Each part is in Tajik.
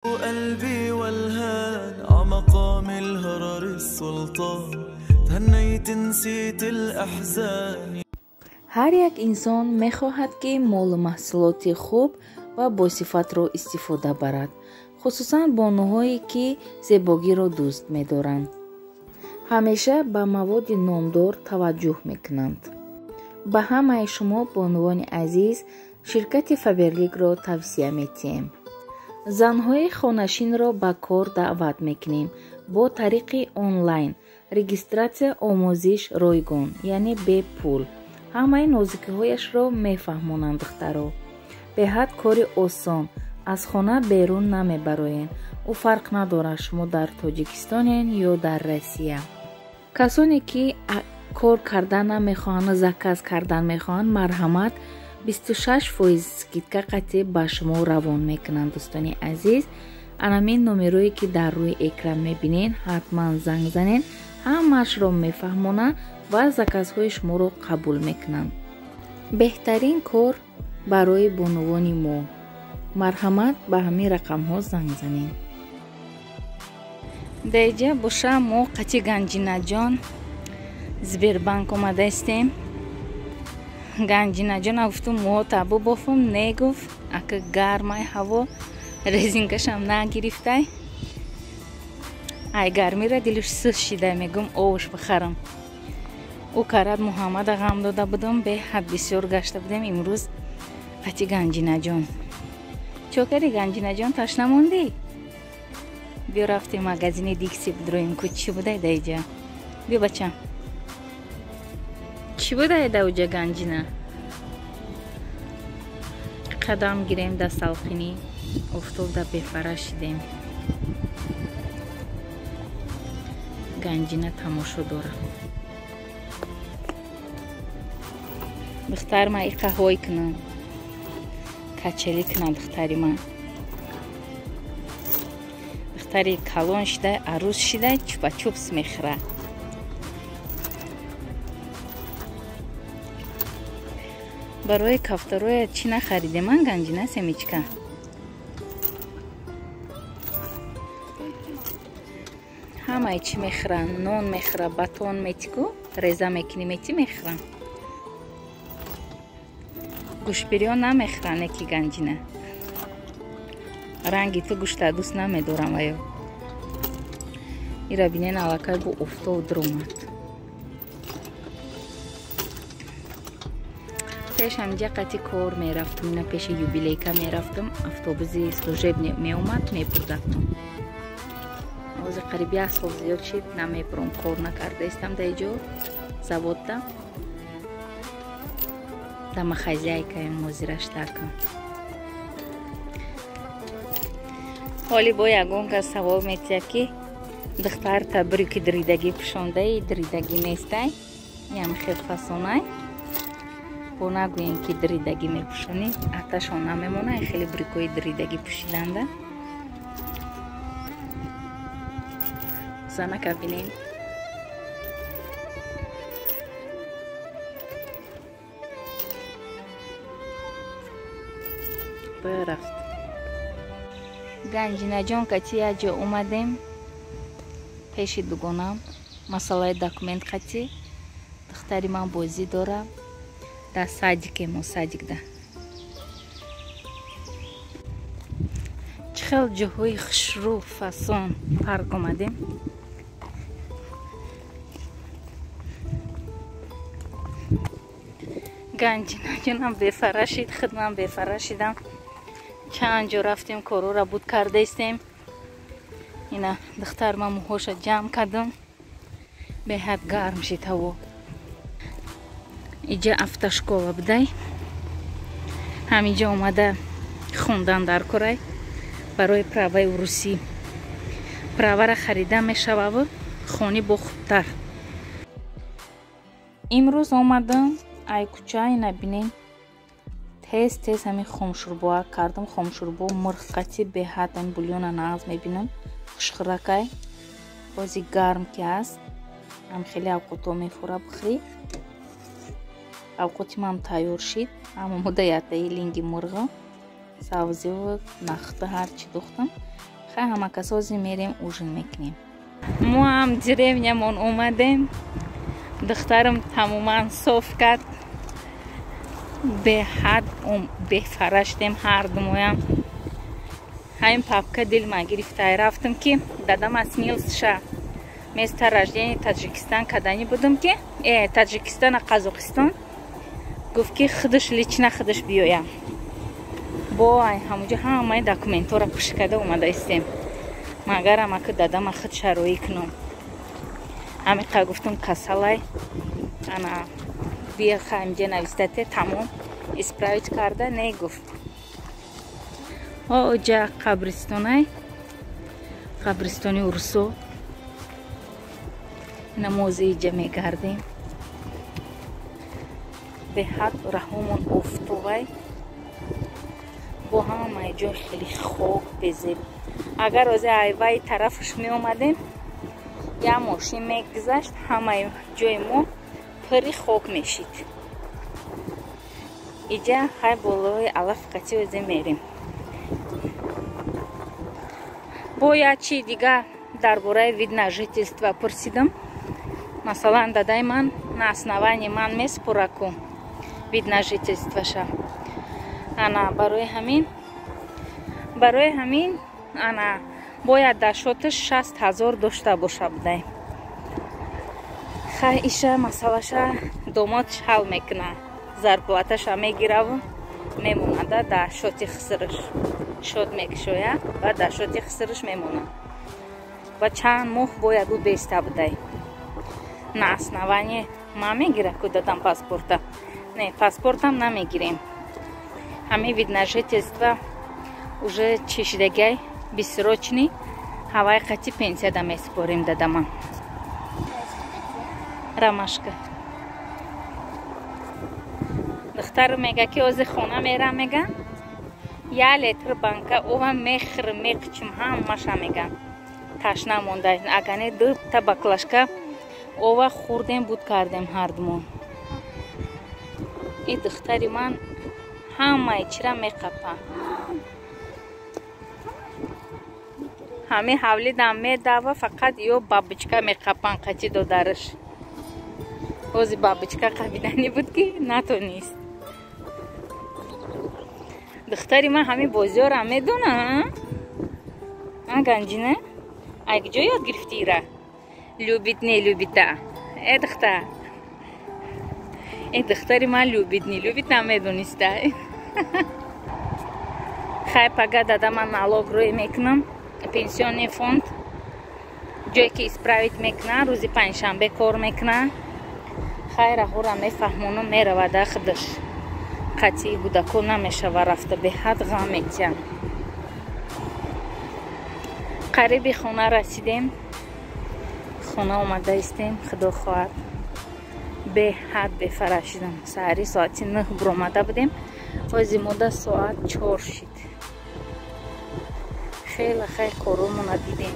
قلبي والهان عمقام الهرر السلطان تهنيت نسيت الأحزان. هر یک انسان می‌خواهد که مال محصولات خوب و باسفت را استفاده برد، خصوصاً بانوهایی که زیبایی را دوست می‌دارند. همیشه به مواد نامدار توجه می‌کنند. به همه شما بانوان عزیز شرکت فابرلیک را توصیه می‌کنیم. زنهای خانه‌نشین را به کار دعوت می‌کنیم با طریق آنلاین رجیستراسیون آموزش رایگان، یعنی به پول. همه نازکی‌هایش را می‌فهمانند دخترها. به حد کار آسان، از خانه بیرون نمیبرند و فرق ندارد شما در تاجیکستانین یا در روسیه. کسانی که کار کردن نمیخواهند، زکاز کردن میخواهند، مرحمت 26% скидка قطعی به شما روان میکنند. دوستان عزیز، همین نمره‌ای که در روی اکران میبینین حتما زنگ زنین، همش را میفهمونند و زکازهای شما را قبول میکنند. بهترین کار برای بانوان ما. مرحمت به همین رقم ها زنگ زنین. دیجا باشه ما قطی گنجینه جان زبیربانک آمده استیم. گنجینه جان گفتم ما تابو بافم نگفت اگه گرمای هوا رزینکش هم نگرفته. ای گرمی را دلش سوز شده، میگم آوش بخرم. او کارد محمد غم داده بودم، به حد بسیار گشته بودم. امروز قطی گنجینه جان چوکری گنجینه جان تشنه موندی؟ بیا رفتیم مغازین دیکسی بدرویم که چی بوده دیجا. بیا بچم چی بوده دوجا گنجینه. قدم گیریم در سلخینی افتاب در بفره شدیم. گنجینه تماشا داره. دختر ما ای قهوه کنم کچلی کنم. دختری من دختری کلان شده، عروس شده، چوپا چوپس میخوره. برای کفتروی چی نخریده من گنجینه سمیچکا. همه چی میخورن، نان میخوره، باتون میتیکو ریزه میکنی میتی میخورن. گوشبریان نمیخورن یکی گنجینه. رنگی تو گوشت دوست نمیدارم. آیا ایرا بینین علاقه با افتا و درومد. پیش همینجا قطی کار میرفتم، اینا پیش یوبیلیکا میرفتم. افتوبوزی سلوژب میومد میبردم. از قریب 1 سال زیاد شد نمیبرم، کار نکرده استم دیجا زواد دا دم خزیایکا مزیرش دکم. حالی با یگون که سوال میتیه که دختر تبری که دریدگی پشانده دریدگی نیسته، یم خیلی فسانه با نگوین که دریدگی میپوشونی اتشان نمیمونه. خیلی بریکوی دریدگی پوشیدنده. زنه که بینین برفت. گنجینه جان کتی جا اومدیم پیش دوگانم. مسئله داکومنت کتی دختری من بازی داره در سادیک ما سادیک ده. چخل جاهای خشرو فاسون پارک اومدیم. گنجینه جانم بفراشید، خودم بفراشیدم. چند جا رفتیم کارو را بود کرده استیم. اینا دختر ما موهاش جمع کردم. به حد گرم شد هوا. اینجا افتشکاوا بوده. همینجا اومده خوندن در کره برای پروای روسی. پروا را خریده میشوه و خونی با خوبتر. امروز اومدم ای کوچه اینا بینین تیز همین خمشوربا کردم. خمشوربا مرغ قطی به حد این بولیون ناز میبینم. خوشخورکای بازی گرم که است. هم خیلی اوقاتو میخوره بخری. اوقاتی من تایور شید. اما مدیت لینگی مرغ سبزی و نخته هرچی دختم. хай ҳамакасози мерем ужин мекунем. мо ҳам деревнямон омадем. духтарам тамоман соф кард. беҳад бефараштем ҳардумоям. ҳамин папка дил ма гирифтай рафтам ки дадам снился место рождения Таджикистан кадани будам ки Таджикистан Қазоқистон гуфт ки худаш лично худаш биёям. бой ҳамуҷа ҳамаи документора пуш карда омада истем. магарам ака дадама худ шароӣ кунам. ҳамиқа гуфтам касалай ана бия хамҷа навистате тамом исправить карда не гуфт. оҷа қабристонай қабристони урсо намозиҷа мегардем. беҳад раҳомон офтобай бо ҳамаи ҷой хеле хоб безеб. агар озе айваи тарафаш меомадем я мошин мегузашт ҳамаи ҷои мо пури хок мешид. иҷа хай болои алафқати озе мерем. бояд чи дигар дар бораи вид на жительство пурсидам. масалан дадай ман на основании ман меспура ку вид на жительствоша. ана барои ҳамин ана бояд дашоташ 60,000 дошта боша будай. хай иша масалаша домодш ҳал мекуна. зарплаташа мегираву мемонада дашоти хисраш шод мекушоя ва дашоти хисраш мемона. ва чанд моҳ бояд ӯ беста будай. на основание ма мегира ку дадам паспорта. не паспортам намегирем. ҳамин вид на жительство уже чишидагай бессрочный ҳаваи қати пенсияда месупорем дадама. рамашка духтар мега ки ози хона мерам мега я литр банка ова мехр меқчим ҳамаша мега ташна монда. агане ду та баклашка ова хурдем буд кардем ҳардумон. и духтари ман ҳамаи чира меқапа. ҳамин ҳавлидам медава фақат ё бабочка меқапан қати додараш. ози бабочка қабидани буд ки натонист. духтари ман ҳамин бозиёрам медона. ганҷина айкҷо ёд гирифтира любит не любита. духтар духтари ман любит не любит намедониста. хай пага дадама налог рӯй мекунам. пенсионный фонд ҷое ки исправит мекуна рӯзи панҷшанбе кор мекуна. хай раҳора мефаҳмонам меравада худаш қатъи кӯдакон намешава рафта. беҳад ғам метиям. қариби хона расидем. хона омада истем. худо хоҳад беҳад бефарашидам. саҳари соати 9 буромада будем. ози мода соат 4 шид. хеле хай коромона дидем.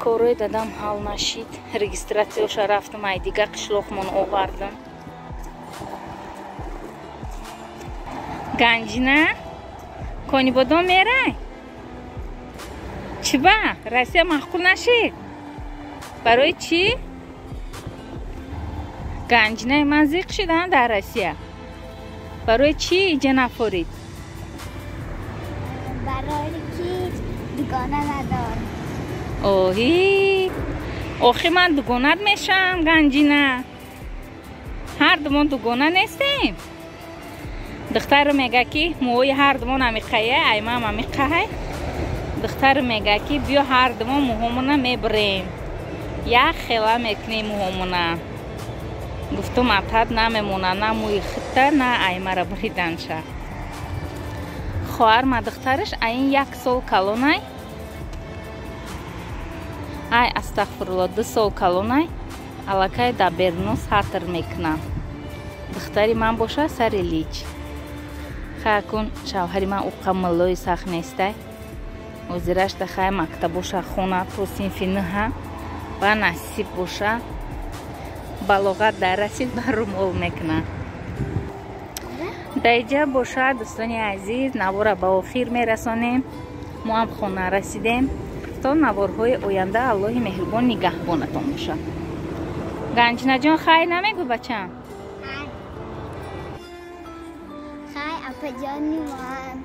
корои дадам ҳал нашид. регистратсияша рафтам. ай дигар қишлоқмон овардам. ганҷина кони бодом мерай. чӣ ба россия маҳқул нашид? барои чӣ? ганҷинаи ман зиқ шидам дар россия. барои чӣ иҷа нафорид? барои ки дугона надорам. оҳи охи ман дугонат мешавам ганҷина. ҳардумон дугона нестем. духтар мега ки мӯҳои ҳардумон амиқая аймам амиқаҳай. духтар мега ки биё ҳардумон мӯҳомона мебирем. як хела мекунем мӯҳомона. гуфтум атад намемона на мӯи хитта на аймара бириданша. хоҳар ма духтараш аин 1 сол калонай. ай астағфирулло 2 сол калонай. аллакай да бернос хатр мекунам. духтари ман боша сари лич. хай кун шавҳари ман уқамаллои сахт нестай. озирашта хай мактаб боша хона то синфи 9 ба насиб боша балоғат дар расид барумол мекуна. در اینجا باشه دوستان عزیز نوار به آخر میرسانیم. ما هم خانه رسیدیم. تا نوارهای آینده الله مهربان نگهبانتان باشه. گنجینه جان خیر نمیگو بچم؟ خیر اپا جان نیمان